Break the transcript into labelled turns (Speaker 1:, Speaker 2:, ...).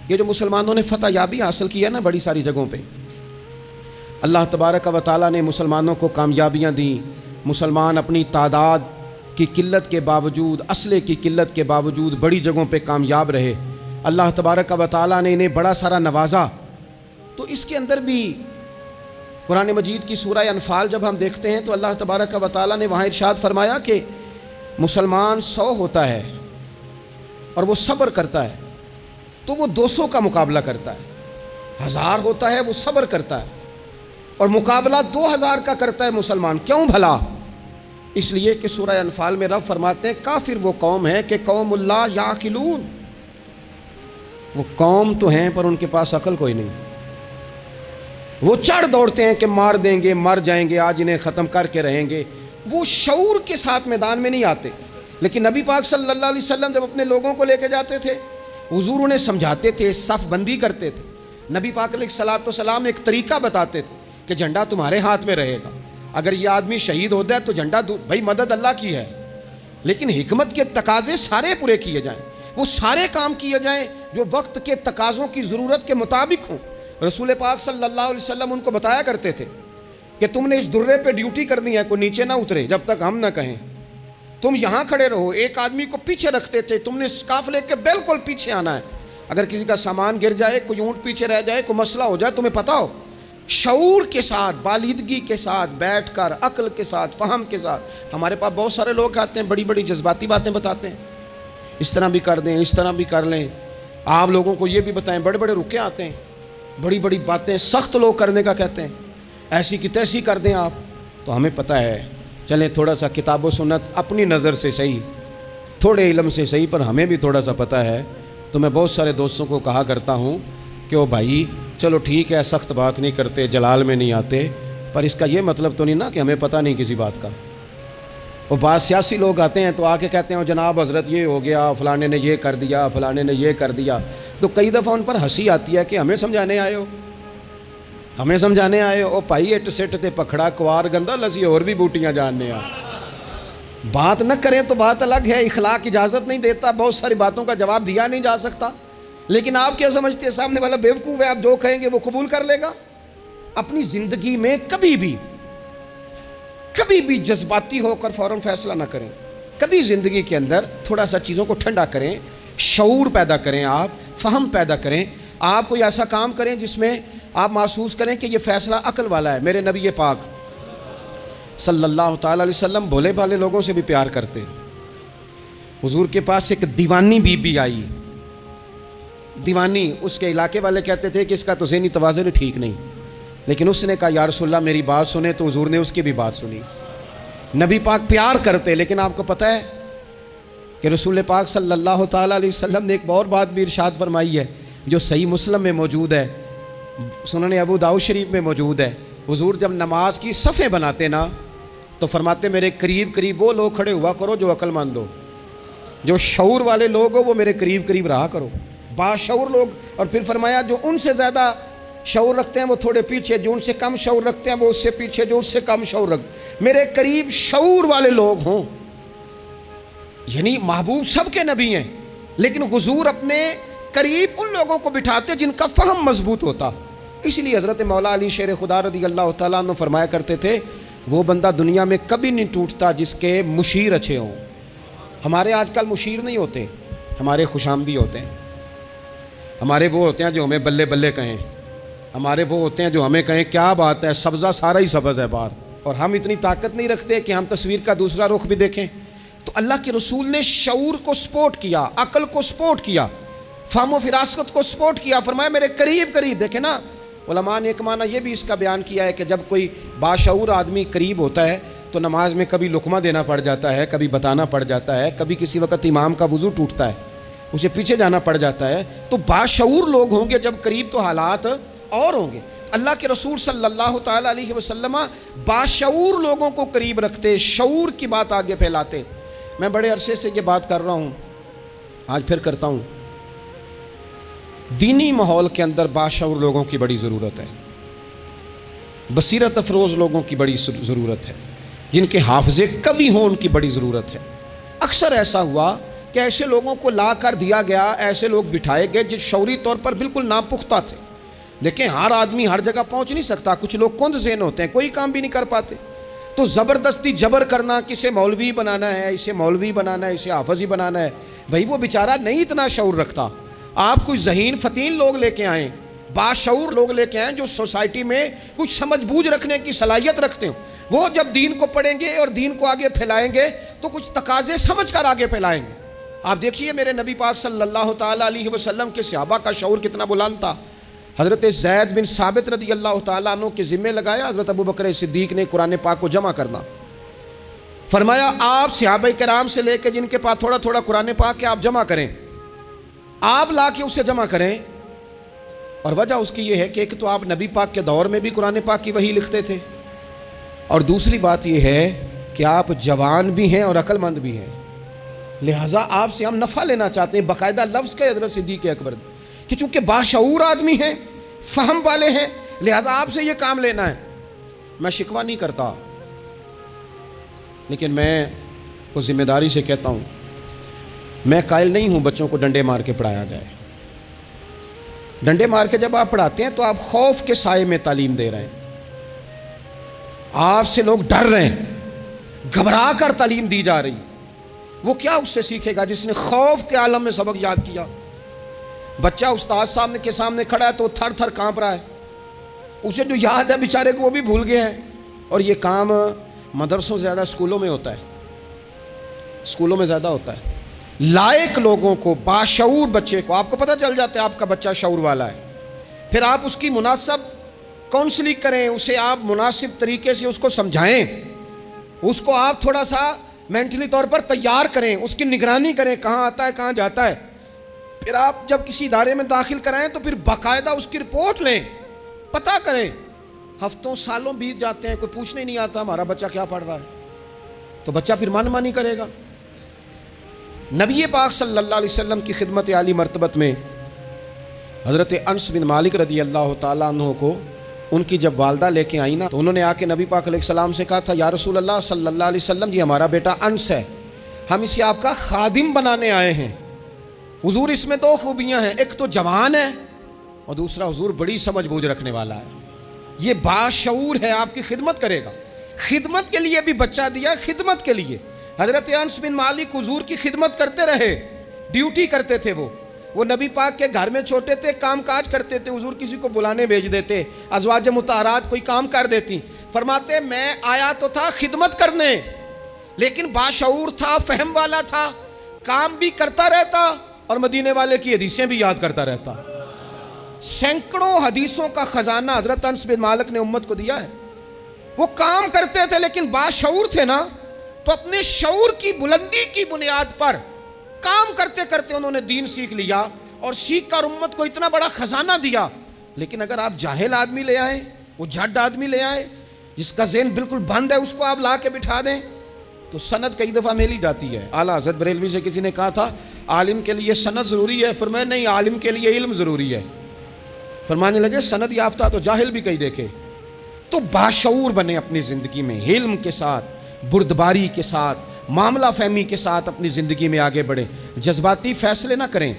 Speaker 1: یہ جو مسلمانوں نے فتح یابی حاصل کی ہے نا بڑی ساری جگہوں پہ، اللہ تبارک و تعالیٰ نے مسلمانوں کو کامیابیاں دیں. مسلمان اپنی تعداد کی قلت کے باوجود، اسلحے کی قلت کے باوجود بڑی جگہوں پہ کامیاب رہے. اللہ تبارک و تعالیٰ نے انہیں بڑا سارا نوازا. تو اس کے اندر بھی قرآن مجید کی سورہ انفال جب ہم دیکھتے ہیں تو اللہ تبارک و تعالیٰ نے وہاں ارشاد فرمایا کہ مسلمان 100 ہوتا ہے اور وہ صبر کرتا ہے تو وہ 200 کا مقابلہ کرتا ہے. 1000 ہوتا ہے وہ صبر کرتا ہے اور مقابلہ 2000 کا کرتا ہے مسلمان. کیوں بھلا؟ اس لیے کہ سورہ انفال میں رب فرماتے ہیں کافر وہ قوم ہے کہ قوم اللہ یعقلون، وہ قوم تو ہیں پر ان کے پاس عقل کوئی نہیں. وہ چڑھ دوڑتے ہیں کہ مار دیں گے، مر جائیں گے، آج انہیں ختم کر کے رہیں گے. وہ شعور کے ساتھ میدان میں نہیں آتے. لیکن نبی پاک صلی اللہ علیہ وسلم جب اپنے لوگوں کو لے کے جاتے تھے، حضور انہیں سمجھاتے تھے، صف بندی کرتے تھے. نبی پاک علیہ السلام ایک طریقہ بتاتے تھے کہ جھنڈا تمہارے ہاتھ میں رہے گا. اگر یہ آدمی شہید ہوتا ہے تو جھنڈا بھائی مدد اللہ کی ہے، لیکن حکمت کے تقاضے سارے پورے کیے جائیں. وہ سارے کام کیے جائیں جو وقت کے تقاضوں کی ضرورت کے مطابق ہوں. رسول پاک صلی اللہ علیہ وسلم ان کو بتایا کرتے تھے کہ تم نے اس درے پہ ڈیوٹی کرنی ہے، کوئی نیچے نہ اترے جب تک ہم نہ کہیں. تم یہاں کھڑے رہو. ایک آدمی کو پیچھے رکھتے تھے، تم نے قافلے کے بالکل پیچھے آنا ہے. اگر کسی کا سامان گر جائے، کوئی اونٹ پیچھے رہ جائے، کوئی مسئلہ ہو جائے، تمہیں پتہ ہو. شعور کے ساتھ، بالیدگی کے ساتھ بیٹھ کر، عقل کے ساتھ، فہم کے ساتھ. ہمارے پاس بہت سارے لوگ آتے ہیں، بڑی بڑی جذباتی باتیں بتاتے ہیں، اس طرح بھی کر دیں، اس طرح بھی کر لیں. آپ لوگوں کو یہ بھی بتائیں، بڑے بڑے رکے آتے ہیں، بڑی بڑی باتیں سخت لوگ کرنے کا کہتے ہیں، ایسی کی تیسی کر دیں آپ. تو ہمیں پتہ ہے، چلیں تھوڑا سا کتاب و سنت اپنی نظر سے صحیح، تھوڑے علم سے صحیح، پر ہمیں بھی تھوڑا سا پتہ ہے. تو میں بہت سارے دوستوں کو کہا کرتا ہوں کہ او بھائی چلو ٹھیک ہے، سخت بات نہیں کرتے، جلال میں نہیں آتے، پر اس کا یہ مطلب تو نہیں نا کہ ہمیں پتہ نہیں کسی بات کا. وہ بعض سیاسی لوگ آتے ہیں تو آ کے کہتے ہیں جناب حضرت یہ ہو گیا، فلانے نے یہ کر دیا، فلانے نے یہ کر دیا. تو کئی دفعہ ان پر ہنسی آتی ہے کہ ہمیں سمجھانے آئے ہو، ہمیں سمجھانے آئے ہو. او بھائی اٹ سٹ تے پکھڑا کوار گندا لسی اور بھی بوٹیاں جاننے آ. بات نہ کریں تو بات الگ ہے، اخلاق اجازت نہیں دیتا، بہت ساری باتوں کا جواب دیا نہیں جا سکتا. لیکن آپ کیا سمجھتے ہیں سامنے والا بیوقوف ہے، آپ جو کہیں گے وہ قبول کر لے گا؟ اپنی زندگی میں کبھی بھی جذباتی ہو کر فوراً فیصلہ نہ کریں. کبھی زندگی کے اندر تھوڑا سا چیزوں کو ٹھنڈا کریں، شعور پیدا کریں، آپ فہم پیدا کریں. آپ کوئی ایسا کام کریں جس میں آپ محسوس کریں کہ یہ فیصلہ عقل والا ہے. میرے نبی پاک صلی اللہ تعالیٰ علیہ وسلم بھولے بھالے لوگوں سے بھی پیار کرتے. حضور کے پاس ایک دیوانی بی بی آئی. دیوانی، اس کے علاقے والے کہتے تھے کہ اس کا تو ذہنی توازن ٹھیک نہیں، لیکن اس نے کہا یا رسول اللہ میری بات سنیں، تو حضور نے اس کی بھی بات سنی. نبی پاک پیار کرتے، لیکن آپ کو پتہ ہے کہ رسول پاک صلی اللہ تعالیٰ علیہ وسلم نے ایک اور بات بھی ارشاد فرمائی ہے جو صحیح مسلم میں موجود ہے، سنن ابو داؤد شریف میں موجود ہے. حضور جب نماز کی صفیں بناتے نا تو فرماتے میرے قریب قریب وہ لوگ کھڑے ہوا کرو جو عقل مند ہو، جو شعور والے لوگ ہو وہ میرے قریب قریب رہا کرو، باشعور لوگ. اور پھر فرمایا جو ان سے زیادہ شعور رکھتے ہیں وہ تھوڑے پیچھے، جو ان سے کم شعور رکھتے ہیں وہ اس سے پیچھے، جو اس سے کم شعور رکھتے میرے قریب شعور والے لوگ ہوں. یعنی محبوب سب کے نبی ہیں، لیکن حضور اپنے قریب ان لوگوں کو بٹھاتے جن کا فہم مضبوط ہوتا. اس لیے حضرت مولا علی شیر خدا رضی اللہ تعالیٰ عنہ فرمایا کرتے تھے وہ بندہ دنیا میں کبھی نہیں ٹوٹتا جس کے مشیر اچھے ہوں. ہمارے آج کل مشیر نہیں ہوتے، ہمارے خوشامدی ہوتے ہیں، ہمارے وہ ہوتے ہیں جو ہمیں بلے بلے کہیں، ہمارے وہ ہوتے ہیں جو ہمیں کہیں کیا بات ہے، سبزہ سارا ہی سبز ہے باہر. اور ہم اتنی طاقت نہیں رکھتے کہ ہم تصویر کا دوسرا رخ بھی دیکھیں. تو اللہ کے رسول نے شعور کو سپورٹ کیا، عقل کو سپورٹ کیا، فہم و فراست کو سپورٹ کیا. فرمایا میرے قریب قریب. دیکھیں نا علماء نے ایک معنی یہ بھی اس کا بیان کیا ہے کہ جب کوئی باشعور آدمی قریب ہوتا ہے تو نماز میں کبھی لقمہ دینا پڑ جاتا ہے، کبھی بتانا پڑ جاتا ہے، کبھی کسی وقت امام کا وضو ٹوٹتا ہے اسے پیچھے جانا پڑ جاتا ہے. تو باشعور لوگ ہوں گے جب قریب تو حالات اور ہوں گے. اللہ کے رسول صلی اللہ تعالیٰ علیہ وسلم باشعور لوگوں کو قریب رکھتے، شعور کی بات آگے پھیلاتے. میں بڑے عرصے سے یہ بات کر رہا ہوں، آج پھر کرتا ہوں. دینی ماحول کے اندر باشعور لوگوں کی بڑی ضرورت ہے، بصیرت افروز لوگوں کی بڑی ضرورت ہے، جن کے حافظے قوی ہوں ان کی بڑی ضرورت ہے. اکثر ایسا ہوا کہ ایسے لوگوں کو لا کر دیا گیا، ایسے لوگ بٹھائے گئے جو شعوری طور پر بالکل ناپختہ تھے، لیکن ہر آدمی ہر جگہ پہنچ نہیں سکتا، کچھ لوگ کند ذہن ہوتے ہیں، کوئی کام بھی نہیں کر پاتے، تو زبردستی جبر کرنا، کسے مولوی بنانا ہے، اسے مولوی بنانا ہے، اسے حافظ ہی بنانا ہے، بھائی وہ بیچارہ نہیں اتنا شعور رکھتا، آپ کوئی ذہین فتین لوگ لے کے آئیں، باشعور لوگ لے کے آئیں جو سوسائٹی میں کچھ سمجھ بوجھ رکھنے کی صلاحیت رکھتے ہوں، وہ جب دین کو پڑھیں گے اور دین کو آگے پھیلائیں گے تو کچھ تقاضے سمجھ کر آگے پھیلائیں گے۔ آپ دیکھیے میرے نبی پاک صلی اللہ تعالیٰ علیہ وسلم کے صحابہ کا شعور کتنا بلند تھا۔ حضرت زید بن ثابت رضی اللہ تعالیٰ عنہ کے ذمہ لگایا حضرت ابو بکر صدیق نے قرآن پاک کو جمع کرنا، فرمایا آپ صحابہ کرام سے لے کے جن کے پاس تھوڑا تھوڑا قرآن پاک ہے آپ جمع کریں، آپ لا کے اسے جمع کریں، اور وجہ اس کی یہ ہے کہ ایک تو آپ نبی پاک کے دور میں بھی قرآن پاک کی وحی لکھتے تھے، اور دوسری بات یہ ہے کہ آپ جوان بھی ہیں اور عقل مند بھی ہیں، لہٰذا آپ سے ہم نفع لینا چاہتے ہیں، باقاعدہ لفظ کے حضرت صدیق اکبر کہ چونکہ باشعور آدمی ہیں، فہم والے ہیں، لہٰذا آپ سے یہ کام لینا ہے۔ میں شکوہ نہیں کرتا، لیکن میں کو ذمہ داری سے کہتا ہوں، میں قائل نہیں ہوں بچوں کو ڈنڈے مار کے پڑھایا جائے۔ ڈنڈے مار کے جب آپ پڑھاتے ہیں تو آپ خوف کے سائے میں تعلیم دے رہے ہیں، آپ سے لوگ ڈر رہے ہیں، گھبرا کر تعلیم دی جا رہی، وہ کیا اس سے سیکھے گا جس نے خوف کے عالم میں سبق یاد کیا؟ بچہ استاد کے سامنے کھڑا ہے تو تھر تھر کانپ رہا ہے، اسے جو یاد ہے بیچارے کو وہ بھی بھول گئے ہیں، اور یہ کام مدرسوں سے زیادہ اسکولوں میں ہوتا ہے، اسکولوں میں زیادہ ہوتا ہے۔ لائق لوگوں کو، باشعور بچے کو آپ کو پتہ چل جاتا ہے آپ کا بچہ شعور والا ہے، پھر آپ اس کی مناسب کاؤنسلنگ کریں، اسے آپ مناسب طریقے سے اس کو سمجھائیں، اس کو آپ تھوڑا سا مینٹلی طور پر تیار کریں، اس کی نگرانی کریں کہاں آتا ہے کہاں جاتا ہے، پھر آپ جب کسی ادارے میں داخل کرائیں تو پھر باقاعدہ اس کی رپورٹ لیں، پتہ کریں۔ ہفتوں سالوں بیت جاتے ہیں، کوئی پوچھنے نہیں آتا ہمارا بچہ کیا پڑھ رہا ہے، تو بچہ پھر من مانی کرے گا۔ نبی پاک صلی اللہ علیہ وسلم کی خدمت عالی مرتبت میں حضرت انس بن مالک رضی اللہ تعالیٰ عنہ کو ان کی جب والدہ لے کے آئیں نا تو انہوں نے آ کے نبی پاک علیہ السلام سے کہا تھا، یا رسول اللہ صلی اللہ علیہ وسلم یہ ہمارا بیٹا انس ہے، ہم اسے آپ کا خادم بنانے آئے ہیں، حضور اس میں دو خوبیاں ہیں، ایک تو جوان ہے اور دوسرا حضور بڑی سمجھ بوجھ رکھنے والا ہے، یہ باشعور ہے، آپ کی خدمت کرے گا۔ خدمت کے لیے بھی بچہ دیا، خدمت کے لیے۔ حضرت انس بن مالک حضور کی خدمت کرتے رہے، ڈیوٹی کرتے تھے، وہ نبی پاک کے گھر میں چھوٹے تھے، کام کاج کرتے تھے، حضور کسی کو بلانے بھیج دیتے، ازواج مطہرات کوئی کام کر دیتی، فرماتے میں آیا تو تھا خدمت کرنے، لیکن باشعور تھا، فہم والا تھا، کام بھی کرتا رہتا اور مدینے والے کی حدیثیں بھی یاد کرتا رہتا۔ سینکڑوں حدیثوں کا خزانہ حضرت انس بن مالک نے امت کو دیا ہے۔ وہ کام کرتے تھے لیکن باشعور تھے نا، تو اپنے شعور کی بلندی کی بنیاد پر کام کرتے کرتے انہوں نے دین سیکھ لیا اور سیکھ کر امت کو اتنا بڑا خزانہ دیا۔ لیکن اگر آپ جاہل آدمی لے آئیں، وہ جھڈ آدمی لے آئیں جس کا ذہن بالکل بند ہے، اس کو آپ لا کے بٹھا دیں تو سند کئی دفعہ میلی جاتی ہے۔ اعلیٰ حضرت بریلوی سے کسی نے کہا تھا عالم کے لیے سند ضروری ہے، فرمایا نہیں، عالم کے لیے علم ضروری ہے۔ فرمانے لگے سند یافتہ تو جاہل بھی کئی دیکھے۔ تو باشعور بنے اپنی زندگی میں، علم کے ساتھ، بردباری کے ساتھ، معاملہ فہمی کے ساتھ اپنی زندگی میں آگے بڑھیں، جذباتی فیصلے نہ کریں۔